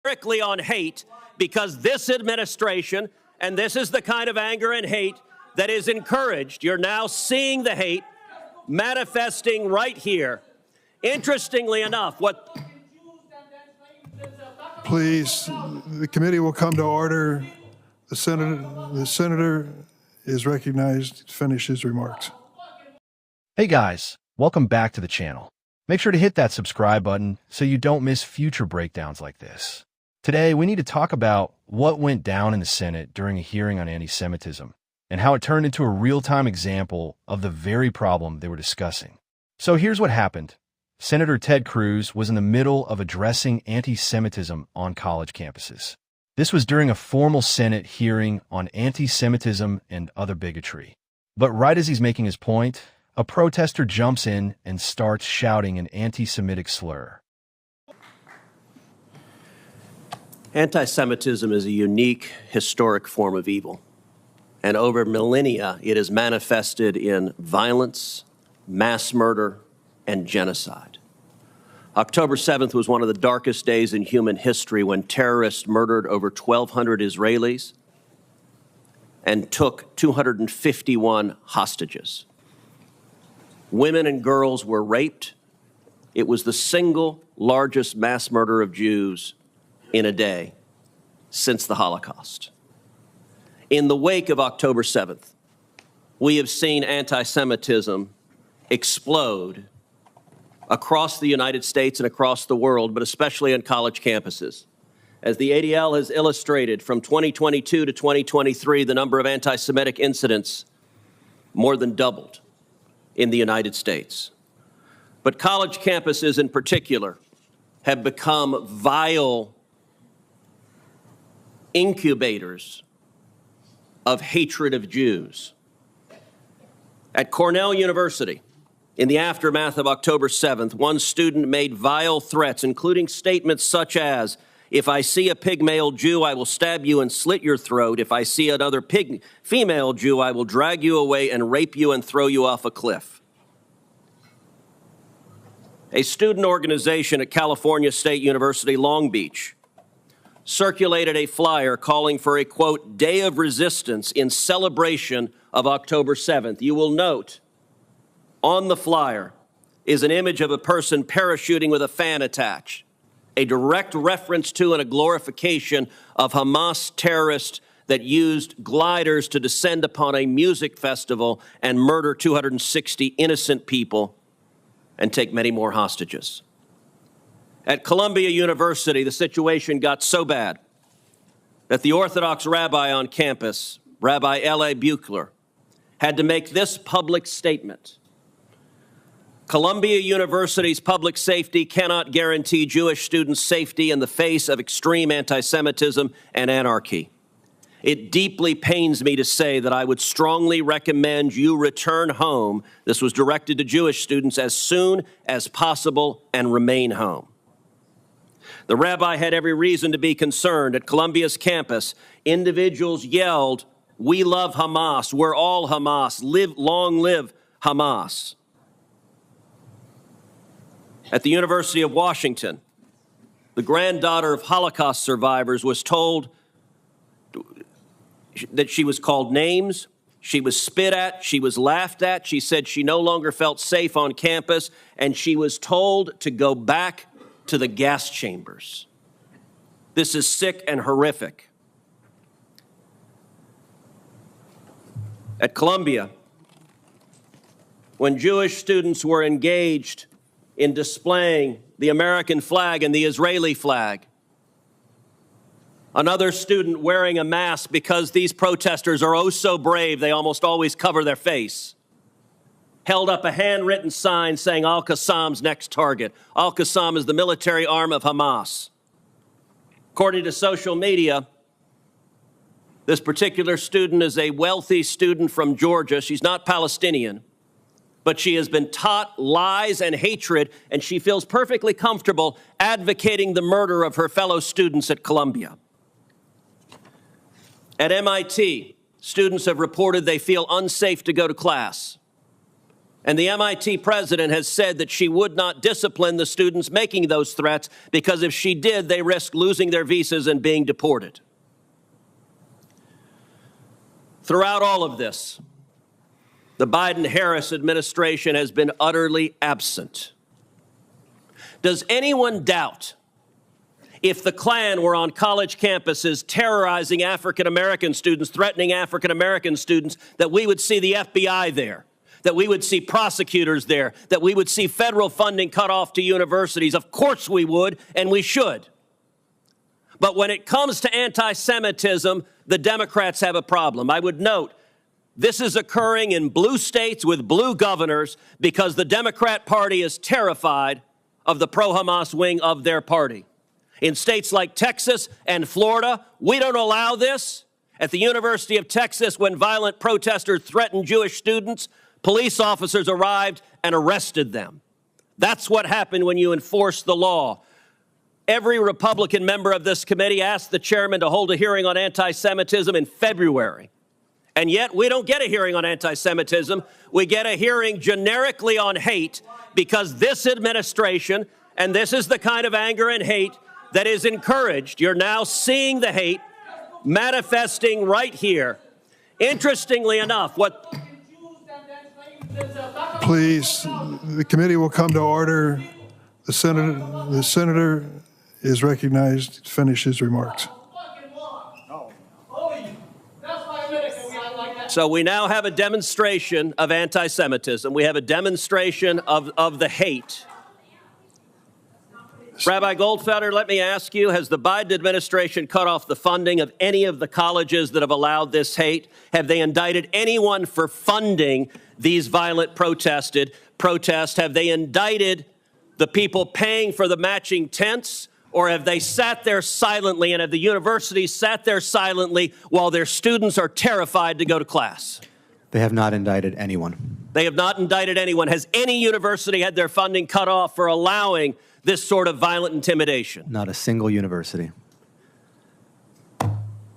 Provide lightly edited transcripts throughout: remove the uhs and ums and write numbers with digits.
strictly on hate, because this administration, and this is the kind of anger and hate that is encouraged. You're now seeing the hate manifesting right here. Interestingly enough, Please, the committee will come to order. The senator is recognized to finish his remarks. Hey guys, welcome back to the channel. Make sure to hit that subscribe button so you don't miss future breakdowns like this. Today, we need to talk about what went down in the Senate during a hearing on anti-Semitism and how it turned into a real-time example of the very problem they were discussing. So here's what happened. Senator Ted Cruz was in the middle of addressing anti-Semitism on college campuses. This was during a formal Senate hearing on anti-Semitism and other bigotry. But right as he's making his point, a protester jumps in and starts shouting an anti-Semitic slur. Anti-Semitism is a unique historic form of evil, and over millennia it is manifested in violence, mass murder, and genocide. October 7th was one of the darkest days in human history when terrorists murdered over 1,200 Israelis and took 251 hostages. Women and girls were raped. It was the single largest mass murder of Jews in a day since the Holocaust. In the wake of October 7th, we have seen anti-Semitism explode across the United States and across the world, but especially on college campuses. As the ADL has illustrated, from 2022 to 2023, the number of anti-Semitic incidents more than doubled in the United States. But college campuses in particular have become vile incubators of hatred of Jews. At Cornell University, in the aftermath of October 7th, one student made vile threats, including statements such as, "If I see a pygmalion Jew, I will stab you and slit your throat. If I see another female Jew, I will drag you away and rape you and throw you off a cliff." A student organization at California State University, Long Beach, circulated a flyer calling for a, quote, day of resistance in celebration of October 7th. You will note on the flyer is an image of a person parachuting with a fan attached, a direct reference to and a glorification of Hamas terrorists that used gliders to descend upon a music festival and murder 260 innocent people and take many more hostages. At Columbia University, the situation got so bad that the Orthodox rabbi on campus, Rabbi L.A. Buechler, had to make this public statement. Columbia University's public safety cannot guarantee Jewish students' safety in the face of extreme anti-Semitism and anarchy. It deeply pains me to say that I would strongly recommend you return home. This was directed to Jewish students as soon as possible and remain home. The rabbi had every reason to be concerned. At Columbia's campus, individuals yelled, "We love Hamas, we're all Hamas, long live Hamas." At the University of Washington, the granddaughter of Holocaust survivors was told that she was called names, she was spit at, she was laughed at. She said she no longer felt safe on campus, and she was told to go back to the gas chambers. This is sick and horrific. At Columbia, when Jewish students were engaged in displaying the American flag and the Israeli flag, another student wearing a mask, because these protesters are oh so brave, they almost always cover their face, held up a handwritten sign saying Al-Qassam's next target. Al-Qassam is the military arm of Hamas. According to social media, this particular student is a wealthy student from Georgia. She's not Palestinian, but she has been taught lies and hatred, and she feels perfectly comfortable advocating the murder of her fellow students at Columbia. At MIT, students have reported they feel unsafe to go to class. And the MIT president has said that she would not discipline the students making those threats because if she did, they risk losing their visas and being deported. Throughout all of this, the Biden-Harris administration has been utterly absent. Does anyone doubt if the Klan were on college campuses terrorizing African-American students, threatening African-American students, that we would see the FBI there, that we would see prosecutors there, that we would see federal funding cut off to universities? Of course we would, and we should. But when it comes to anti-Semitism, the Democrats have a problem. I would note, this is occurring in blue states with blue governors because the Democrat Party is terrified of the pro-Hamas wing of their party. In states like Texas and Florida, we don't allow this. At the University of Texas, when violent protesters threatened Jewish students, police officers arrived and arrested them. That's what happened when you enforce the law. Every Republican member of this committee asked the chairman to hold a hearing on anti-Semitism in February. And yet we don't get a hearing on anti-Semitism. We get a hearing generically on hate because this administration, and this is the kind of anger and hate that is encouraged. You're now seeing the hate manifesting right here. Interestingly enough, Please, the committee will come to order. The senator is recognized to finish his remarks. So we now have a demonstration of anti-Semitism. We have a demonstration of the hate. Rabbi Goldfelder, let me ask you, has the Biden administration cut off the funding of any of the colleges that have allowed this hate? Have they indicted anyone for funding these violent protests? Have they indicted the people paying for the matching tents? Or have they sat there silently, and have the universities sat there silently while their students are terrified to go to class? They have not indicted anyone. They have not indicted anyone. Has any university had their funding cut off for allowing this sort of violent intimidation? Not a single university.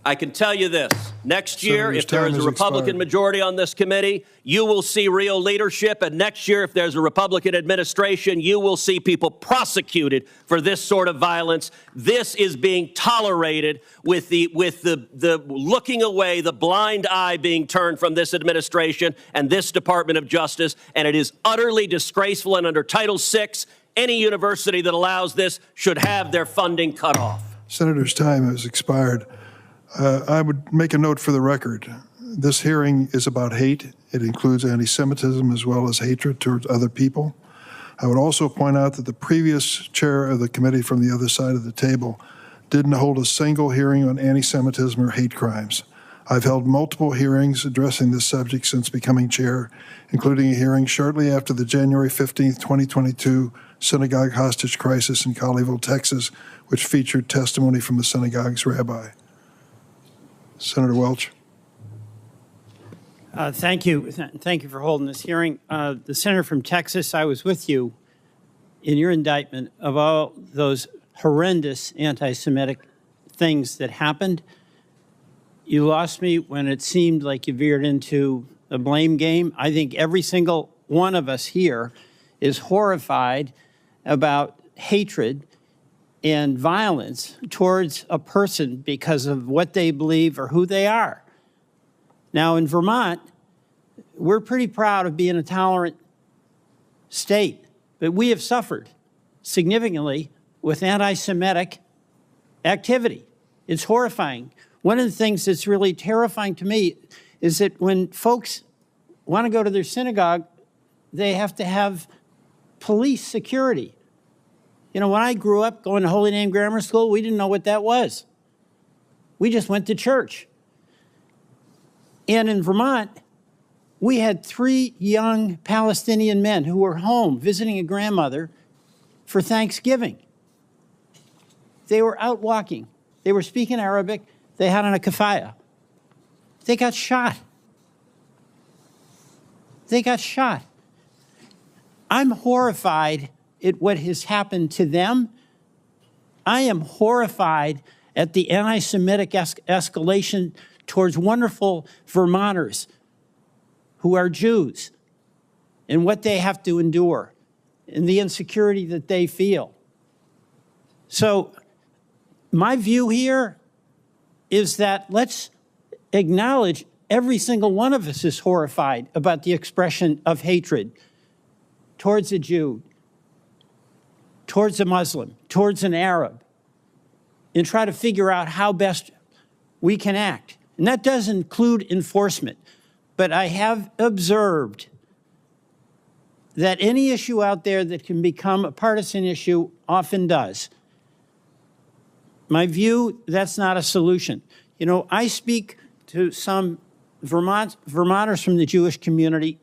I can tell you this. Next year, Senator's if there is a time has Republican expired. majority on this committee, you will see real leadership. And next year, if there's a Republican administration, you will see people prosecuted for this sort of violence. This is being tolerated with the looking away, the blind eye being turned from this administration and this Department of Justice. And it is utterly disgraceful. And under Title VI, any university that allows this should have their funding cut off. Senator's time has expired. I would make a note for the record. This hearing is about hate. It includes anti-Semitism as well as hatred towards other people. I would also point out that the previous chair of the committee from the other side of the table didn't hold a single hearing on anti-Semitism or hate crimes. I've held multiple hearings addressing this subject since becoming chair, including a hearing shortly after the January 15th, 2022 synagogue hostage crisis in Colleyville, Texas, which featured testimony from the synagogue's rabbi. Senator Welch. Thank you. Thank you for holding this hearing. The senator from Texas, I was with you in your indictment of all those horrendous anti-Semitic things that happened. You lost me when it seemed like you veered into a blame game. I think every single one of us here is horrified about hatred and violence towards a person because of what they believe or who they are. Now, in Vermont, we're pretty proud of being a tolerant state, but we have suffered significantly with anti-Semitic activity. It's horrifying. One of the things that's really terrifying to me is that when folks want to go to their synagogue, they have to have police security. You know, when I grew up going to Holy Name Grammar School, we didn't know what that was. We just went to church. And in Vermont, we had 3 young Palestinian men who were home visiting a grandmother for Thanksgiving. They were out walking. They were speaking Arabic. They had on a keffiyeh. They got shot. They got shot. I'm horrified at what has happened to them. I am horrified at the anti-Semitic escalation towards wonderful Vermonters who are Jews. and what they have to endure and the insecurity that they feel. So my view here is that let's acknowledge every single one of us is horrified about the expression of hatred towards a Jew, towards a Muslim, towards an Arab, and try to figure out how best we can act. And that does include enforcement. But I have observed that any issue out there that can become a partisan issue often does. My view, that's not a solution. You know, I speak to some Vermonters from the Jewish community,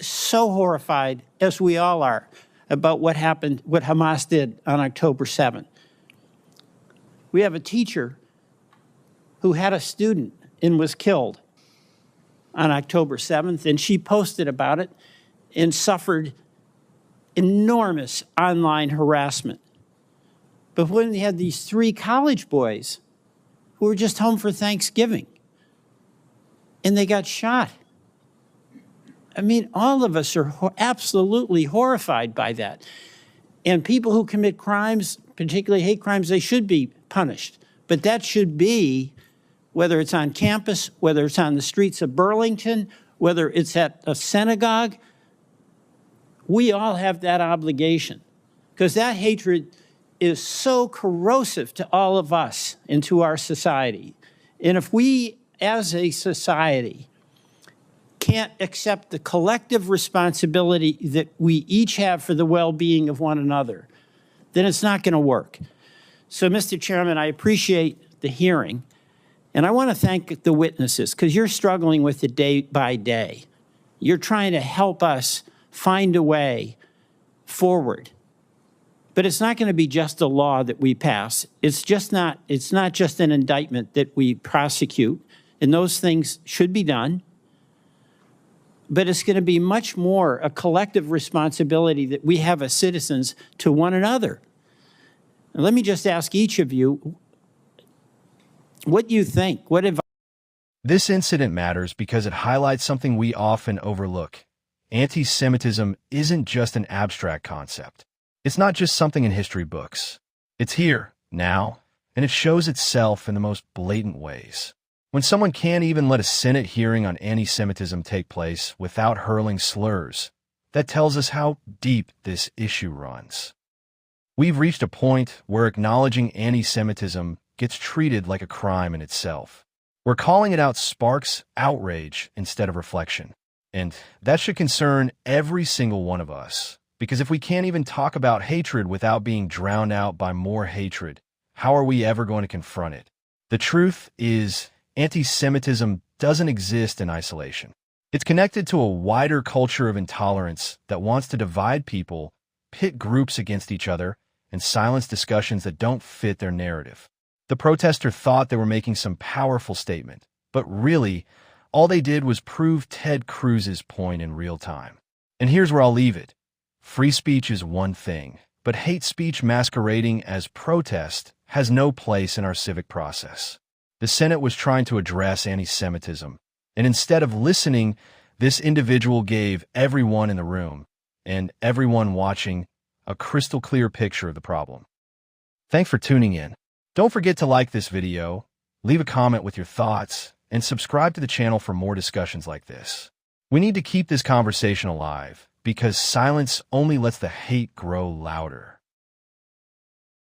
so horrified, as we all are, about what happened, what Hamas did on October 7th. We have a teacher who had a student and was killed on October 7th, and she posted about it and suffered enormous online harassment. But when they had these 3 college boys who were just home for Thanksgiving, and they got shot. I mean, all of us are absolutely horrified by that. And people who commit crimes, particularly hate crimes, they should be punished. But that should be, whether it's on campus, whether it's on the streets of Burlington, whether it's at a synagogue, we all have that obligation. Because that hatred is so corrosive to all of us and to our society. And if we, as a society, can't accept the collective responsibility that we each have for the well-being of one another, then it's not going to work. So, Mr. Chairman, I appreciate the hearing, and I want to thank the witnesses, because you're struggling with it day by day. You're trying to help us find a way forward. But it's not going to be just a law that we pass. It's not just an indictment that we prosecute, and those things should be done. But it's going to be much more a collective responsibility that we have as citizens to one another. And let me just ask each of you, what do you think? What advice? This incident matters because it highlights something we often overlook. Anti-Semitism isn't just an abstract concept. It's not just something in history books. It's here, now, and it shows itself in the most blatant ways. When someone can't even let a Senate hearing on anti-Semitism take place without hurling slurs, that tells us how deep this issue runs. We've reached a point where acknowledging anti-Semitism gets treated like a crime in itself. Where calling it out sparks outrage instead of reflection. And that should concern every single one of us. Because if we can't even talk about hatred without being drowned out by more hatred, how are we ever going to confront it? The truth is, anti-Semitism doesn't exist in isolation. It's connected to a wider culture of intolerance that wants to divide people, pit groups against each other, and silence discussions that don't fit their narrative. The protester thought they were making some powerful statement, but really, all they did was prove Ted Cruz's point in real time. And here's where I'll leave it. Free speech is one thing, but hate speech masquerading as protest has no place in our civic process. The Senate was trying to address anti-Semitism, and instead of listening, this individual gave everyone in the room and everyone watching a crystal clear picture of the problem. Thanks for tuning in. Don't forget to like this video, leave a comment with your thoughts, and subscribe to the channel for more discussions like this. We need to keep this conversation alive, because silence only lets the hate grow louder.